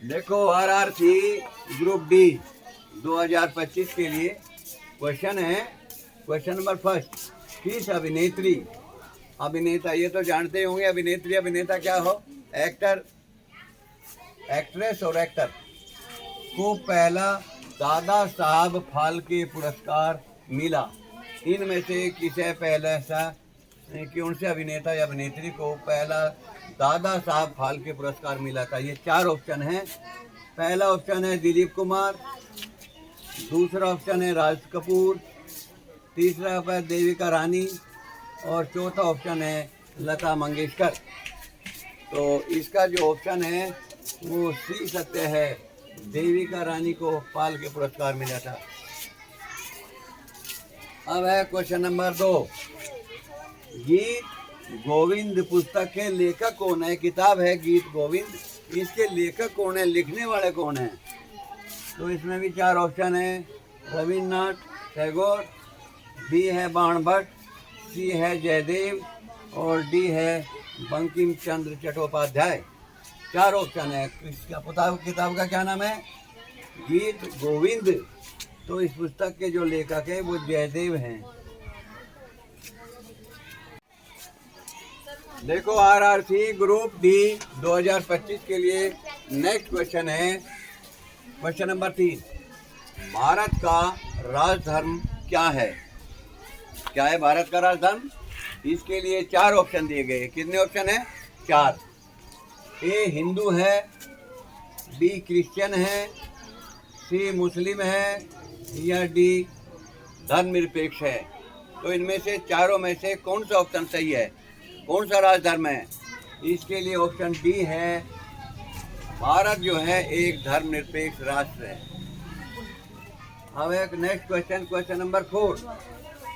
देखो RRC group D 2025 के लिए क्वेश्चन है। क्वेश्चन नंबर फर्स्ट, किस अभिनेत्री अभिनेता, ये तो जानते होंगे अभिनेत्री अभिनेता क्या हो, एक्टर एक्ट्रेस और एक्टर को पहला दादा साहब फाल्के पुरस्कार मिला। इनमें से किसे पहला ऐसा कि उनसे अभिनेता या अभिनेत्री को पहला दादा साहब फाल्के पुरस्कार मिला था। ये चार ऑप्शन हैं। पहला ऑप्शन है दिलीप कुमार, दूसरा ऑप्शन है राज कपूर, तीसरा ऑप्शन है देविका रानी और चौथा ऑप्शन है लता मंगेशकर। तो इसका जो ऑप्शन है वो सी सत्य है, देविका रानी को फाल्के पुरस्कार मिला था। अब है क्वेश्चन नंबर 2, गीत गोविंद पुस्तक के लेखक कौन है। किताब है गीत गोविंद, इसके लेखक कौन है, लिखने वाले कौन है। तो इसमें भी चार ऑप्शन है, रविन्द्रनाथ टैगोर, बी है बाण भट्ट, सी है जयदेव और डी है बंकिम चंद्र चट्टोपाध्याय। चार ऑप्शन है। किताब का क्या नाम है, गीत गोविंद। तो इस पुस्तक के जो लेखक है वो जयदेव हैं। देखो RRC ग्रुप डी 2025 के लिए नेक्स्ट क्वेश्चन है। क्वेश्चन नंबर 3, भारत का राजधर्म क्या है। क्या है भारत का राजधर्म। इसके लिए चार ऑप्शन दिए गए। कितने ऑप्शन है, चार। ए हिंदू है, बी क्रिश्चियन है, सी मुस्लिम है या डी धर्मनिरपेक्ष है। तो इनमें से चारों में से कौन सा ऑप्शन सही है, कौन सा राजधर्म है। इसके लिए ऑप्शन डी है, भारत जो है एक धर्मनिरपेक्ष राष्ट्र है। अब एक नेक्स्ट क्वेश्चन, क्वेश्चन नंबर 4,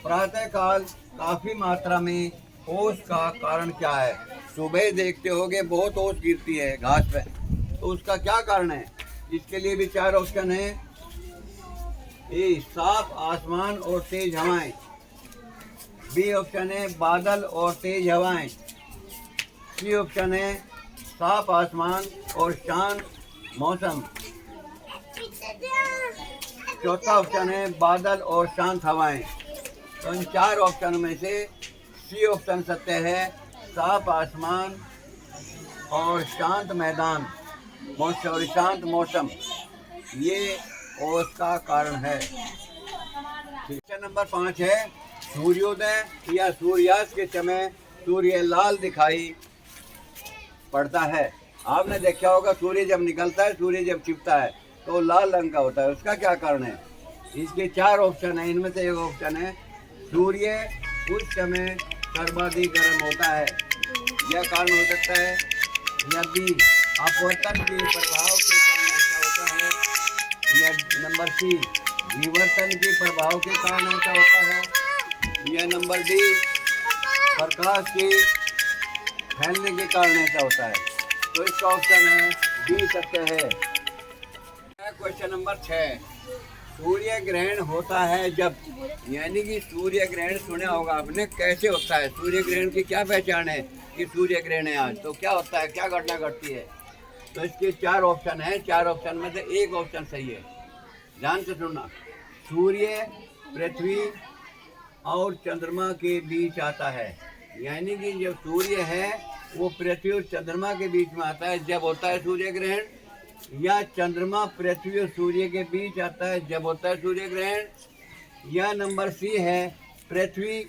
प्रातःकाल काफी मात्रा में ओस का कारण क्या है। सुबह देखते होगे बहुत ओस गिरती है घास पे, तो उसका क्या कारण है। इसके लिए भी चार ऑप्शन है। ए साफ आसमान और तेज हवाएं, बी ऑप्शन है बादल और तेज हवाएं, सी ऑप्शन है साफ आसमान और शांत मौसम, चौथा ऑप्शन है बादल और शांत हवाएं। तो इन चार ऑप्शन में से सी ऑप्शन सत्य है, साफ आसमान और शांत मैदान और शांत मौसम, ये ओस का कारण है। क्वेश्चन नंबर 5 है, सूर्योदय या सूर्यास्त के समय सूर्य लाल दिखाई पड़ता है। आपने देखा होगा सूर्य जब निकलता है, सूर्य जब छिपता है तो लाल रंग का होता है, उसका क्या कारण है। इसके चार ऑप्शन है। इनमें से एक ऑप्शन है, सूर्य उस समय सर्वाधिक गर्म होता है, यह कारण हो सकता है, या बी अपवर्तन के प्रभाव के कारण ऐसा होता है, या नंबर सी विवर्तन के प्रभाव के कारण ऐसा होता है, या नंबर डी प्रकाश के फैलने के कारण ऐसा होता है। तो इसका ऑप्शन है डी सत्य है। क्वेश्चन नंबर 6, सूर्य ग्रहण होता है जब, यानी कि सूर्य ग्रहण सुना होगा आपने, कैसे होता है, सूर्य ग्रहण की क्या पहचान है कि सूर्य ग्रहण है आज, तो क्या होता है, क्या घटना घटती है। तो इसके चार ऑप्शन है। चार ऑप्शन में से एक ऑप्शन सही है, ध्यान से सुनना। सूर्य पृथ्वी और चंद्रमा के बीच आता है, यानी कि जब सूर्य है वो पृथ्वी और चंद्रमा के बीच में आता है जब होता है सूर्य ग्रहण, या चंद्रमा पृथ्वी और सूर्य के बीच आता है जब होता है सूर्य ग्रहण, या नंबर सी है पृथ्वी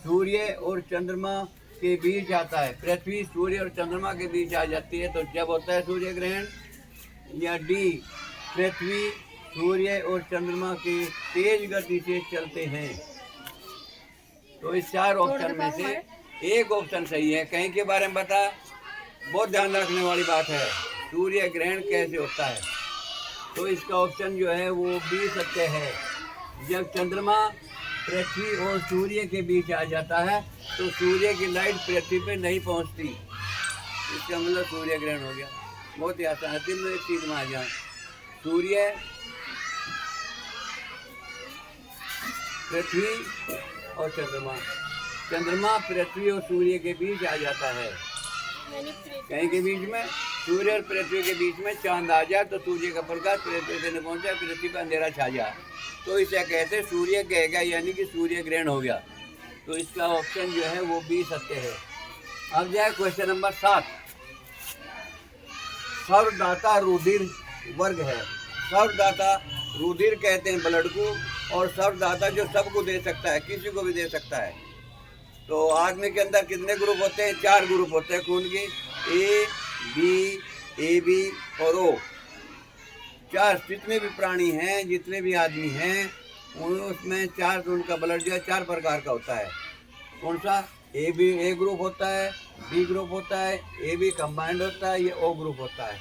सूर्य और चंद्रमा के बीच आता है, पृथ्वी सूर्य और चंद्रमा के बीच आ जाती है तो जब होता है सूर्य ग्रहण, या डी पृथ्वी सूर्य और चंद्रमा के तेज गति से चलते हैं। तो इस चार ऑप्शन में से एक ऑप्शन सही है। कहीं के बारे में बता, बहुत ध्यान रखने वाली बात है, सूर्य ग्रहण कैसे होता है। तो इसका ऑप्शन जो है वो बी सत्य है, जब चंद्रमा पृथ्वी और सूर्य के बीच आ जाता है तो सूर्य की लाइट पृथ्वी पे नहीं पहुंचती, इसका मतलब सूर्य ग्रहण हो गया। बहुत ही आसान है, 3 मिनट चीज में आ जाए। सूर्य पृथ्वी और चंद्रमा, चंद्रमा पृथ्वी और सूर्य के बीच आ जाता है, कहीं के बीच में सूर्य और पृथ्वी के बीच में चांद आ जाए तो सूर्य का प्रकाश पृथ्वी से न पहुंचा, पृथ्वी पर अंधेरा छा जाए, तो इसे कहते सूर्य कहेगा, यानी कि सूर्य ग्रहण हो गया। तो इसका ऑप्शन जो है वो बी सत्य है। अब जाए क्वेश्चन नंबर 7। सर्वदाता रुधिर वर्ग है। सर्वदाता रुधिर कहते हैं ब्लड को, और सर्वदाता जो सबको दे सकता है, किसी को भी दे सकता है। तो आदमी के अंदर कितने ग्रुप होते हैं? 4 ग्रुप होते हैं खून के, ए बी और ओ। 4 जितने भी प्राणी हैं, जितने भी आदमी हैं, उसमें 4 उनका ब्लड जो है 4 प्रकार का होता है। कौन सा? ए ग्रुप होता है, बी ग्रुप होता है, ए बी कंबाइंड होता है, ये ओ ग्रुप होता है।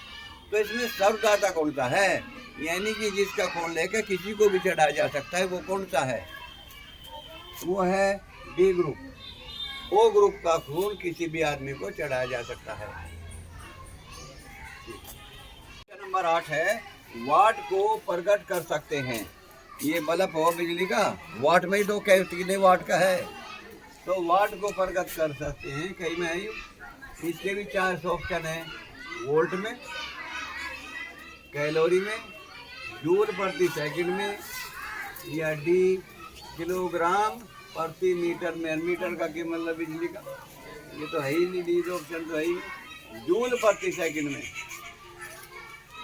तो इसमें सर्वदाता कौन सा है? यानी कि जिसका खून लेकर किसी को भी चढ़ाया जा सकता है, वो कौन सा है? वो है बी ग्रुप। ओ ग्रुप का खून किसी भी आदमी को चढ़ाया जा सकता है। नंबर 8 है, वाट को प्रकट कर सकते हैं। ये बल्ब हो बिजली का, वाट में ही तो कितने वाट का है, तो वाट को प्रकट कर सकते हैं। कई में है, इसके भी 4 ऑप्शन है, वोल्ट में, कैलोरी में, जूल प्रति सेकंड में, या डी किलोग्राम प्रति मीटर में। मीटर का क्या मतलब? बिजली का। ये तो है ही नहीं, डी ऑप्शन तो है ही नहीं। जूल प्रति सेकंड में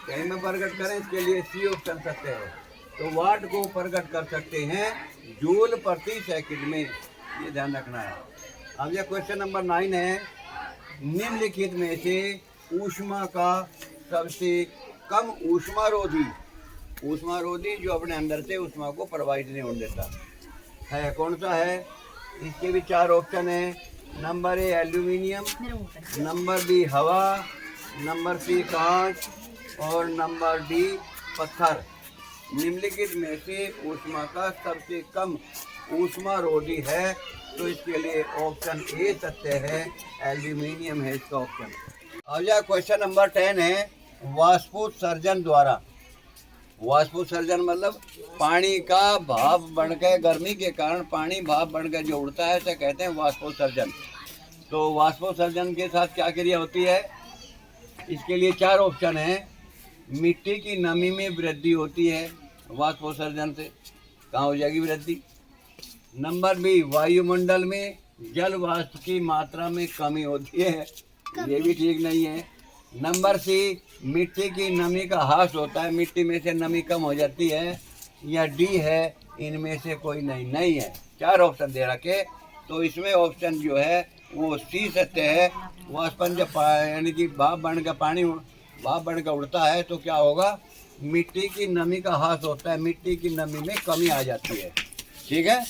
कहीं में प्रकट करें, इसके लिए सी ऑप्शन सत्य है। तो वाट को प्रकट कर सकते हैं जूल प्रति सेकंड में, ये ध्यान रखना है। अब यह क्वेश्चन नंबर 9 है, निम्नलिखित में से ऊष्मा का सबसे कम ऊष्मारोधी जो अपने अंदर से ऊष्मा को प्रवाहित नहीं होने देता है, कौन सा है? इसके भी 4 ऑप्शन है। Number A aluminium, number B हवा, नंबर सी कांच, और नंबर डी पत्थर। निम्नलिखित में से ऊष्मा का सबसे कम ऊष्मारोधी है, तो इसके लिए ऑप्शन ए सत्य है, एल्यूमिनियम है इसका ऑप्शन। अब यह क्वेश्चन नंबर 10 है, वाष्पोत्सर्जन द्वारा। वाष्पोत्सर्जन मतलब पानी का भाप बनकर, गर्मी के कारण पानी भाप बनकर जो उड़ता है, उसे कहते हैं वाष्पोत्सर्जन। तो वाष्पोत्सर्जन के साथ क्या क्रिया होती है? इसके लिए 4 ऑप्शन है। मिट्टी की नमी में वृद्धि होती है वाष्पोत्सर्जन से, कहाँ हो जाएगी वृद्धि? नंबर बी, वायुमंडल में जल वाष्प की मात्रा में कमी होती है, ये भी ठीक नहीं है। नंबर सी, मिट्टी की नमी का ह्रास होता है, मिट्टी में से नमी कम हो जाती है, या डी है, इनमें से कोई नहीं है। 4 ऑप्शन दे रखे, तो इसमें ऑप्शन जो है वो सी सत्य है। वाष्पन जब यानी कि भाप बनकर पानी भाप बनकर उड़ता है, तो क्या होगा? मिट्टी की नमी का ह्रास होता है, मिट्टी की नमी में कमी आ जाती है। ठीक है।